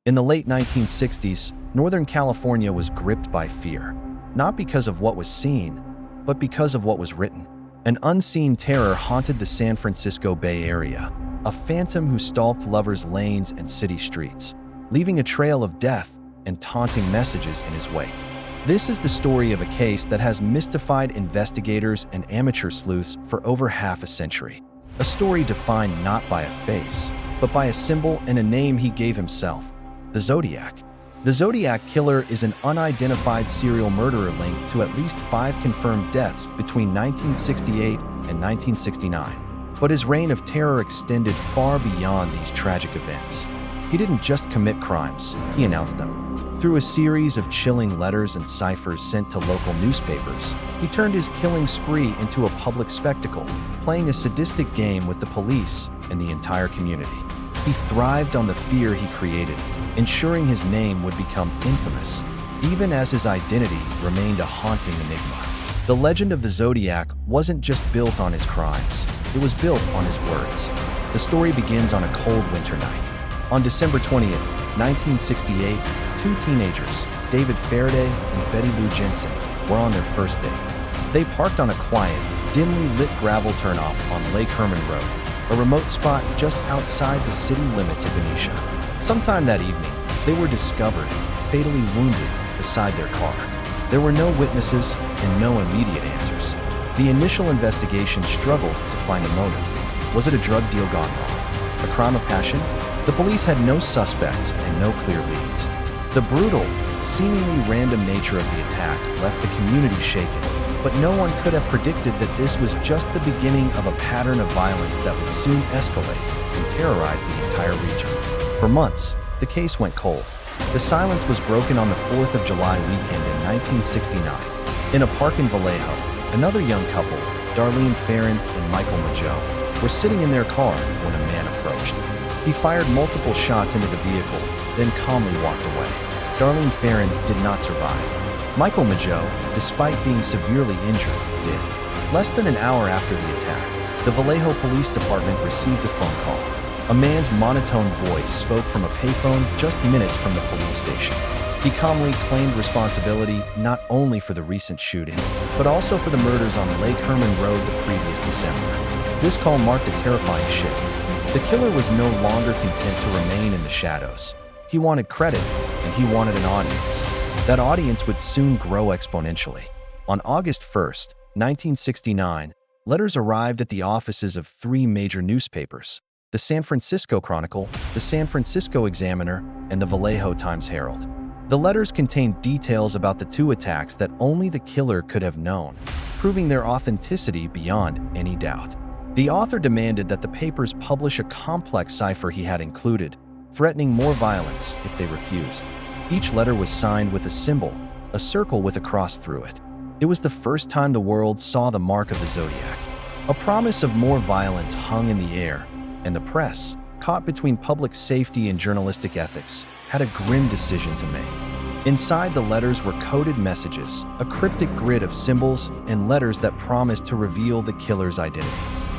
In the late 1960s, Northern California was gripped by fear, not because of what was seen, but because of what was written. An unseen terror haunted the San Francisco Bay Area, a phantom who stalked lovers' lanes and city streets, leaving a trail of death and taunting messages in his wake. This is the story of a case that has mystified investigators and amateur sleuths for over half a century. A story defined not by a face, but by a symbol and a name he gave himself: the Zodiac. The Zodiac Killer is an unidentified serial murderer linked to at least 5 confirmed deaths between 1968 and 1969. But his reign of terror extended far beyond these tragic events. He didn't just commit crimes, he announced them. Through a series of chilling letters and ciphers sent to local newspapers, he turned his killing spree into a public spectacle, playing a sadistic game with the police and the entire community. He thrived on the fear he created, ensuring his name would become infamous, even as his identity remained a haunting enigma. The legend of the Zodiac wasn't just built on his crimes, it was built on his words. The story begins on a cold winter night. On December 20th, 1968, 2 teenagers, David Faraday and Betty Lou Jensen, were on their first date. They parked on a quiet, dimly lit gravel turnoff on Lake Herman Road, a remote spot just outside the city limits of Benicia. Sometime that evening, they were discovered, fatally wounded, beside their car. There were no witnesses and no immediate answers. The initial investigation struggled to find a motive. Was it a drug deal gone wrong? A crime of passion? The police had no suspects and no clear leads. The brutal, seemingly random nature of the attack left the community shaken, but no one could have predicted that this was just the beginning of a pattern of violence that would soon escalate and terrorize the entire region. For months, the case went cold. The silence was broken on the 4th of July weekend in 1969. In a park in Vallejo, another young couple, Darlene Farron and Michael Mageau, were sitting in their car when a man approached. He fired multiple shots into the vehicle, then calmly walked away. Darlene Farron did not survive. Michael Mageau, despite being severely injured, did. Less than an hour after the attack, the Vallejo Police Department received a phone call. A man's monotone voice spoke from a payphone just minutes from the police station. He calmly claimed responsibility not only for the recent shooting, but also for the murders on Lake Herman Road the previous December. This call marked a terrifying shift. The killer was no longer content to remain in the shadows. He wanted credit, and he wanted an audience. That audience would soon grow exponentially. On August 1st, 1969, letters arrived at the offices of 3 major newspapers: the San Francisco Chronicle, the San Francisco Examiner, and the Vallejo Times-Herald. The letters contained details about the 2 attacks that only the killer could have known, proving their authenticity beyond any doubt. The author demanded that the papers publish a complex cipher he had included, threatening more violence if they refused. Each letter was signed with a symbol, a circle with a cross through it. It was the first time the world saw the mark of the Zodiac. A promise of more violence hung in the air, and the press, caught between public safety and journalistic ethics, had a grim decision to make. Inside the letters were coded messages, a cryptic grid of symbols and letters that promised to reveal the killer's identity.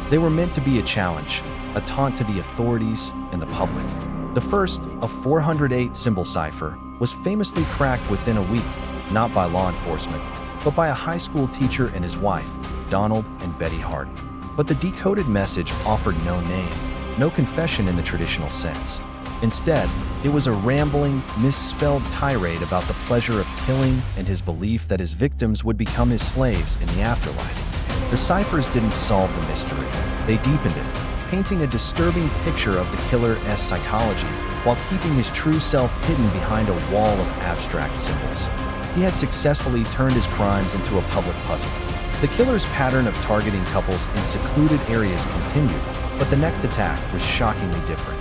They were meant to be a challenge, a taunt to the authorities and the public. The first, a 408-symbol cipher, was famously cracked within a week, not by law enforcement, but by a high school teacher and his wife, Donald and Betty Harden. But the decoded message offered no name, no confession in the traditional sense. Instead, it was a rambling, misspelled tirade about the pleasure of killing and his belief that his victims would become his slaves in the afterlife. The ciphers didn't solve the mystery, they deepened it, painting a disturbing picture of the killer's psychology while keeping his true self hidden behind a wall of abstract symbols. He had successfully turned his crimes into a public puzzle. The killer's pattern of targeting couples in secluded areas continued, but the next attack was shockingly different.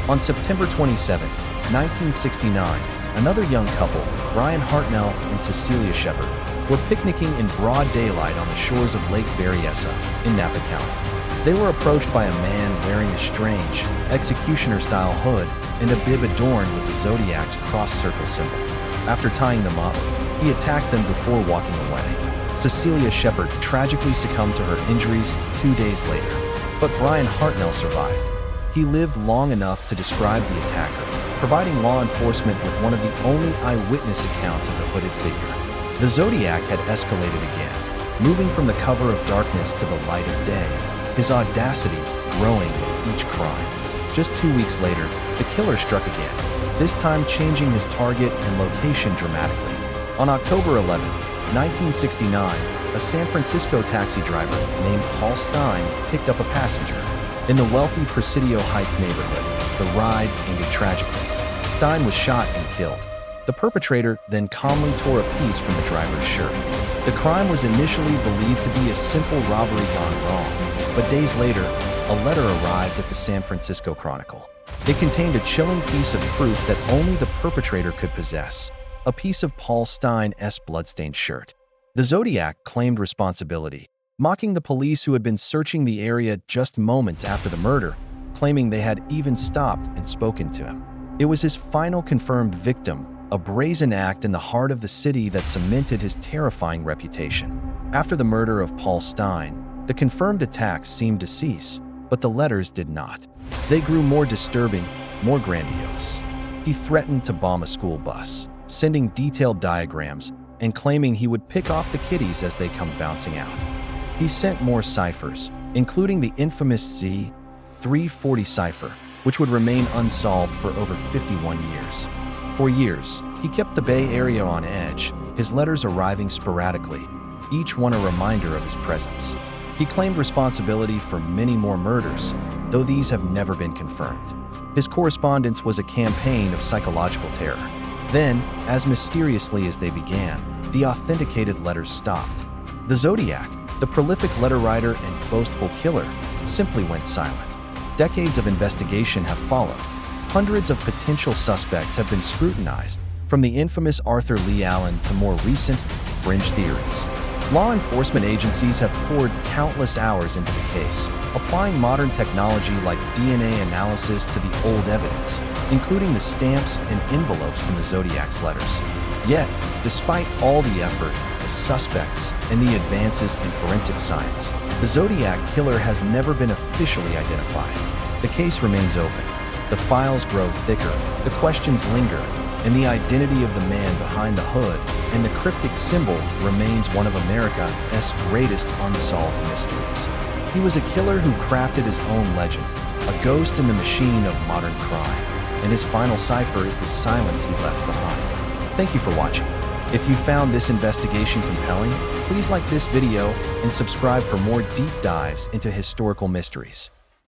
On September 27, 1969, another young couple, Brian Hartnell and Cecilia Shepard, were picnicking in broad daylight on the shores of Lake Berryessa in Napa County. They were approached by a man wearing a strange, executioner-style hood and a bib adorned with the Zodiac's cross-circle symbol. After tying them up, he attacked them before walking away. Cecilia Shepard tragically succumbed to her injuries 2 days later, but Brian Hartnell survived. He lived long enough to describe the attacker providing law enforcement with one of the only eyewitness accounts of the hooded figure. The Zodiac had escalated again, moving from the cover of darkness to the light of day, his audacity growing with each crime. Just 2 weeks later, the killer struck again, this time changing his target and location dramatically. On October 11, 1969, a San Francisco taxi driver named Paul Stein picked up a passenger. In the wealthy Presidio Heights neighborhood, the ride ended tragically. Stein was shot and killed. The perpetrator then calmly tore a piece from the driver's shirt. The crime was initially believed to be a simple robbery gone wrong, but days later, a letter arrived at the San Francisco Chronicle. It contained a chilling piece of proof that only the perpetrator could possess, a piece of Paul Stein's bloodstained shirt. The Zodiac claimed responsibility, mocking the police who had been searching the area just moments after the murder, claiming they had even stopped and spoken to him. It was his final confirmed victim, a brazen act in the heart of the city that cemented his terrifying reputation. After the murder of Paul Stein, the confirmed attacks seemed to cease, but the letters did not. They grew more disturbing, more grandiose. He threatened to bomb a school bus, sending detailed diagrams and claiming he would pick off the kiddies as they come bouncing out. He sent more ciphers, including the infamous Z-340 cipher, which would remain unsolved for over 51 years. For years, he kept the Bay Area on edge, his letters arriving sporadically, each one a reminder of his presence. He claimed responsibility for many more murders, though these have never been confirmed. His correspondence was a campaign of psychological terror. Then, as mysteriously as they began, the authenticated letters stopped. The Zodiac, the prolific letter writer and boastful killer, simply went silent. Decades of investigation have followed. Hundreds of potential suspects have been scrutinized, from the infamous Arthur Lee Allen to more recent fringe theories. Law enforcement agencies have poured countless hours into the case, applying modern technology like DNA analysis to the old evidence, including the stamps and envelopes from the Zodiac's letters. Yet, despite all the effort, the suspects, and the advances in forensic science, the Zodiac Killer has never been officially identified. The case remains open. The files grow thicker, the questions linger, and the identity of the man behind the hood and the cryptic symbol remains one of America's greatest unsolved mysteries. He was a killer who crafted his own legend, a ghost in the machine of modern crime, and his final cipher is the silence he left behind. Thank you for watching. If you found this investigation compelling, please like this video and subscribe for more deep dives into historical mysteries.